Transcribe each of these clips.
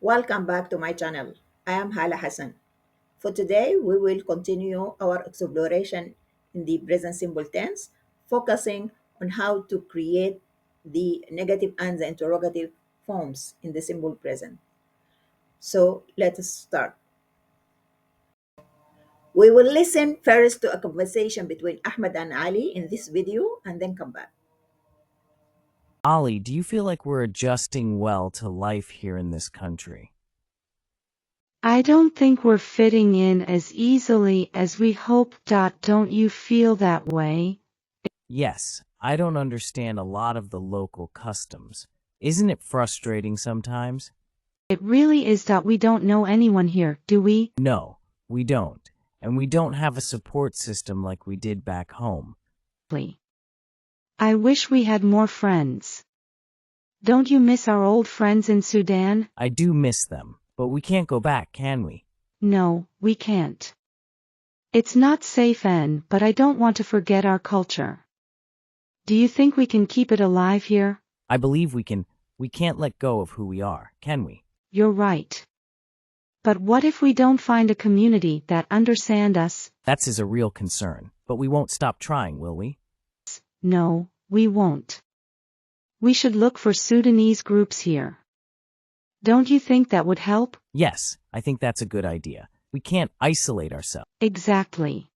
Welcome back to my channel. I am Hala Hassan. For today, we will continue our exploration in the present simple tense, focusing on how to create the negative and the interrogative forms in the simple present. So let us start. We will listen first to a conversation between Ahmed and Ali in this video and then come back. Ali, do you feel like we're adjusting well to life here in this country? I don't think we're fitting in as easily as we hoped. Don't you feel that way? Yes, I don't understand a lot of the local customs. Isn't it frustrating sometimes? It really is. We don't know anyone here, do we? No, we don't. And we don't have a support system like we did back home. I wish we had more friends. Don't you miss our old friends in Sudan? I do miss them, but we can't go back, can we? No, we can't. It's not safe, but I don't want to forget our culture. Do you think we can keep it alive here? I believe we can. We can't let go of who we are, can we? You're right. But what if we don't find a community that understands us? That is a real concern, but we won't stop trying, will we? No, we won't. We should look for Sudanese groups here. Don't you think that would help? Yes, I think that's a good idea. We can't isolate ourselves. Exactly.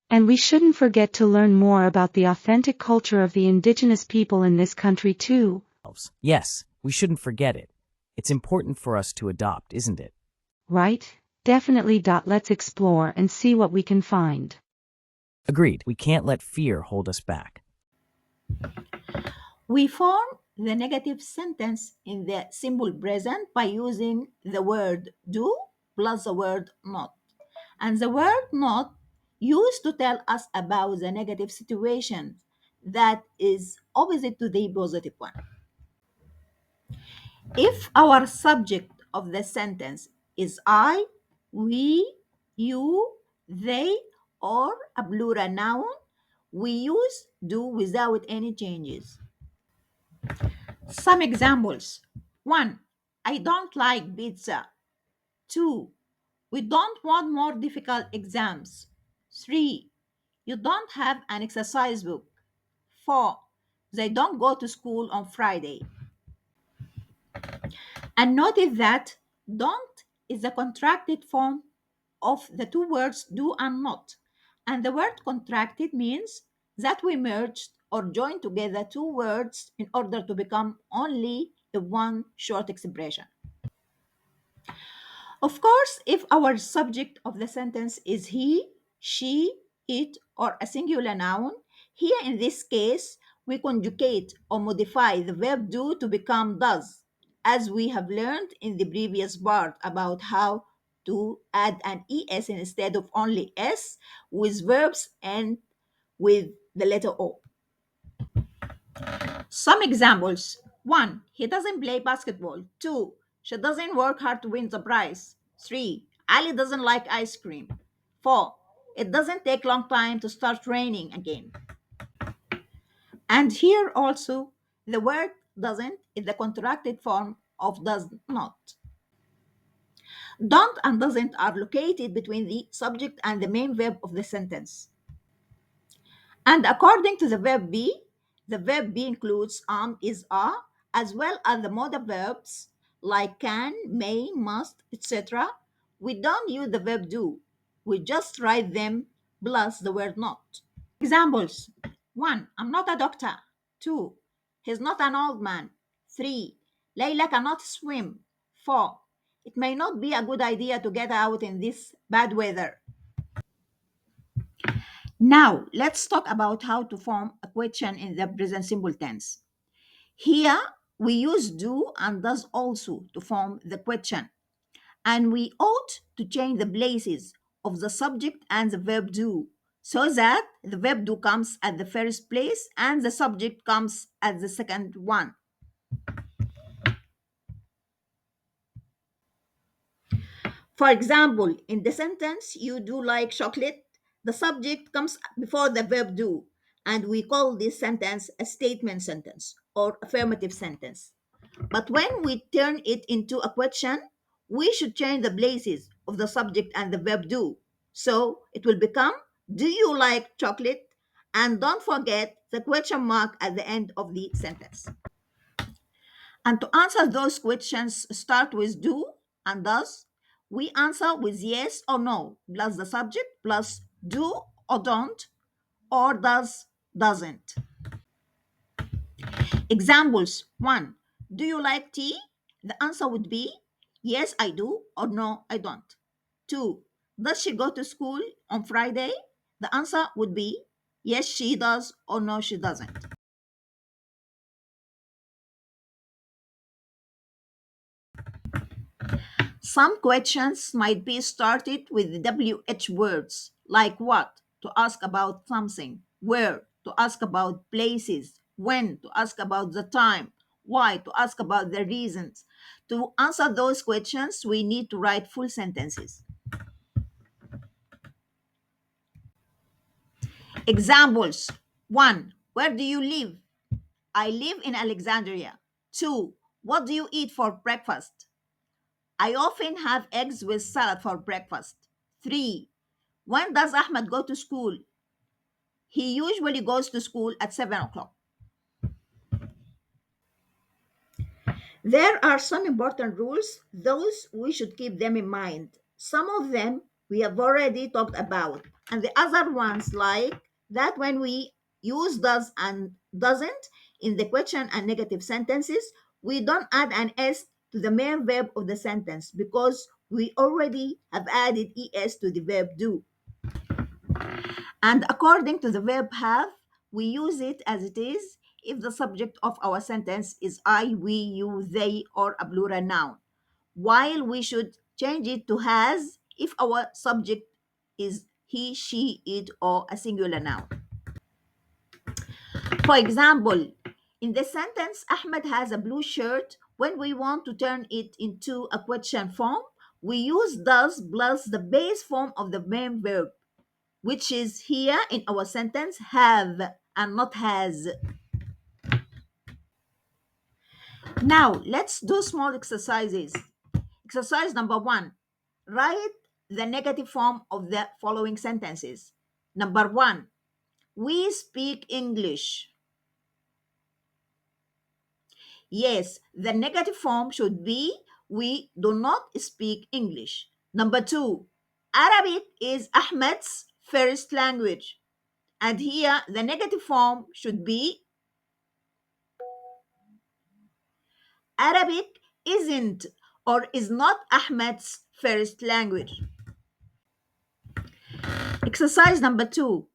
And we shouldn't forget to learn more about the authentic culture of the indigenous people in this country too. Yes, we shouldn't forget it. It's important for us to adopt, isn't it? Right? Definitely. Let's explore and see what we can find. Agreed. We can't let fear hold us back. We form the negative sentence in the simple present by using the word do plus the word not. And the word not used to tell us about the negative situation that is opposite to the positive one. If our subject of the sentence is I, we, you, they, or a plural noun, we use do without any changes. Some examples. 1. I don't like pizza. 2. We don't want more difficult exams. 3. You don't have an exercise book. 4. They don't go to school on Friday. And notice that don't is the contracted form of the two words do and not. And the word contracted means that we merged or joined together two words in order to become only a one short expression. Of course, if our subject of the sentence is he, she, it, or a singular noun, here in this case, we conjugate or modify the verb do to become does, as we have learned in the previous part about how to add an es instead of only s with verbs and with the letter o. Some examples. 1. He doesn't play basketball. 2. She doesn't work hard to win the prize. 3. Ali doesn't like ice cream. 4. It doesn't take long time to start raining again. And here also, the word doesn't is the contracted form of does not. Don't and doesn't are located between the subject and the main verb of the sentence. And according to the verb be includes is, are, as well as the modal verbs like can, may, must, etc. We don't use the verb do. We just write them plus the word not. Examples: 1. I'm not a doctor. 2. He's not an old man. 3. Layla cannot swim. 4. It may not be a good idea to get out in this bad weather. Now, let's talk about how to form a question in the present simple tense. Here, we use do and does also to form the question, and we ought to change the places of the subject and the verb do so that the verb do comes at the first place and the subject comes at the second one. For example, in the sentence, you do like chocolate, the subject comes before the verb do, and we call this sentence a statement sentence or affirmative sentence. But when we turn it into a question, we should change the places of the subject and the verb do. So it will become, do you like chocolate? And don't forget the question mark at the end of the sentence. And to answer those questions, start with do and does. We answer with yes or no, plus the subject, plus do or don't, or does, doesn't. Examples: 1. Do you like tea? The answer would be yes, I do, or no, I don't. 2. Does she go to school on Friday? The answer would be yes, she does, or no, she doesn't. Some questions might be started with WH words, like what, to ask about something, where, to ask about places, when, to ask about the time, why, to ask about the reasons. To answer those questions, we need to write full sentences. Examples: 1. Where do you live? I live in Alexandria. 2. What do you eat for breakfast? I often have eggs with salad for breakfast. 3. When does Ahmed go to school? He usually goes to school at 7 o'clock. There are some important rules, those we should keep them in mind. Some of them we have already talked about, and the other ones, like that when we use does and doesn't in the question and negative sentences, we don't add an S to the main verb of the sentence because we already have added ES to the verb do. And according to the verb have, we use it as it is if the subject of our sentence is I, we, you, they, or a plural noun, while we should change it to has if our subject is he, she, it, or a singular noun. For example, in the sentence, Ahmed has a blue shirt, when we want to turn it into a question form, we use does plus the base form of the main verb, which is here in our sentence have and not has. Now, let's do small exercises. Exercise number 1: write the negative form of the following sentences. Number 1, we speak English. Yes, the negative form should be we do not speak English. Number 2, Arabic is Ahmed's first language. And here the negative form should be Arabic isn't or is not Ahmed's first language. Exercise number 2.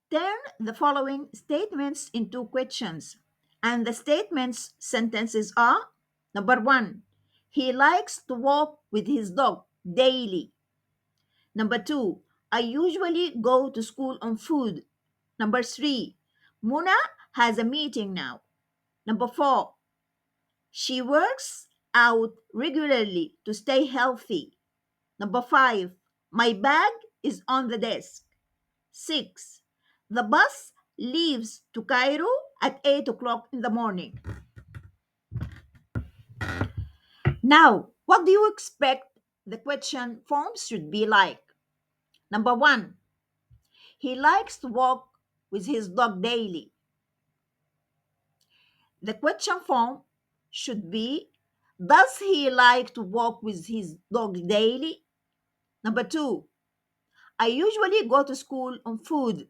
Turn the following statements into questions. And the statements sentences are: number 1, he likes to walk with his dog daily. Number 2, I usually go to school on food. Number 3, Muna has a meeting now. Number 4, she works out regularly to stay healthy. Number 5, my bag is on the desk. 6, the bus leaves to Cairo at 8 o'clock in the morning. Now, what do you expect the question forms should be like? Number 1, he likes to walk with his dog daily? The question form should be, does he like to walk with his dog daily? Number two, I usually go to school on foot.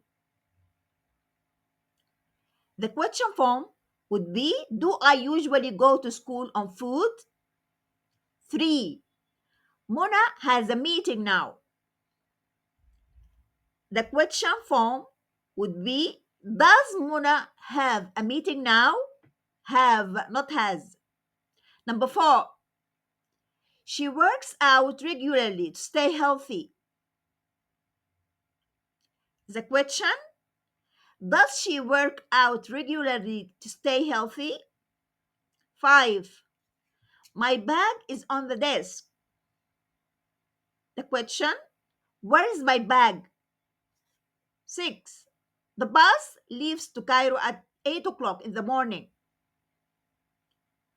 The question form would be, do I usually go to school on foot? Three, Mona has a meeting now. The question form would be, does Mona have a meeting now? Have, not has. Number four, she works out regularly to stay healthy. The question, does she work out regularly to stay healthy? Five, my bag is on the desk. The question, where is my bag? Six, the bus leaves to Cairo at 8 o'clock in the morning.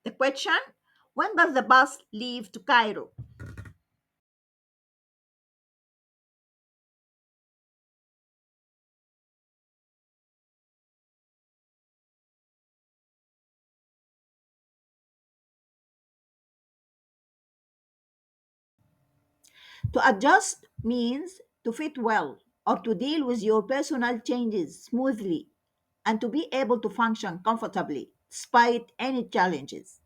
The question, when does the bus leave to Cairo? To adjust means to fit well or to deal with your personal changes smoothly and to be able to function comfortably despite any challenges.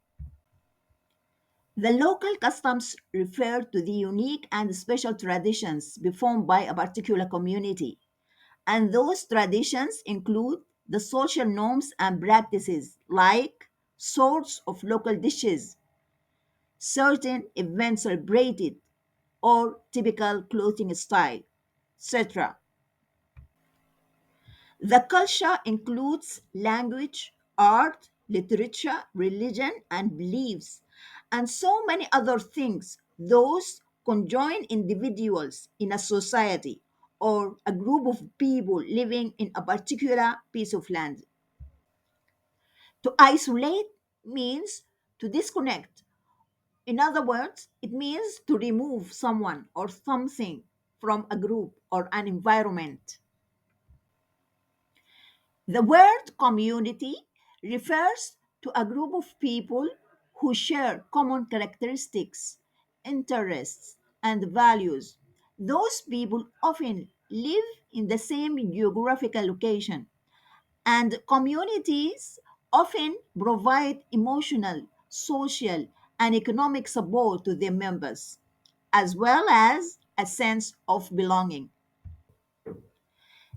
The local customs refer to the unique and special traditions performed by a particular community, and those traditions include the social norms and practices like sorts of local dishes, certain events celebrated, or typical clothing style, etc. The culture includes language, art, literature, religion, and beliefs, and so many other things. Those conjoin individuals in a society or a group of people living in a particular piece of land. To isolate means to disconnect. In other words, it means to remove someone or something from a group or an environment. The word community refers to a group of people who share common characteristics, interests, and values. Those people often live in the same geographical location, and communities often provide emotional, social, and economic support to their members, as well as a sense of belonging.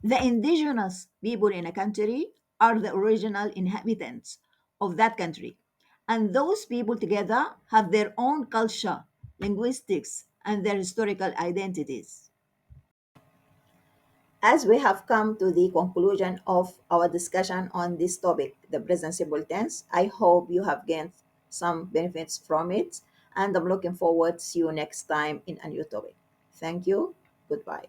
The indigenous people in a country are the original inhabitants of that country, and those people together have their own culture, linguistics, and their historical identities. As we have come to the conclusion of our discussion on this topic, the present simple tense, I hope you have gained some benefits from it, and I'm looking forward to see you next time in a new topic. Thank you. Goodbye.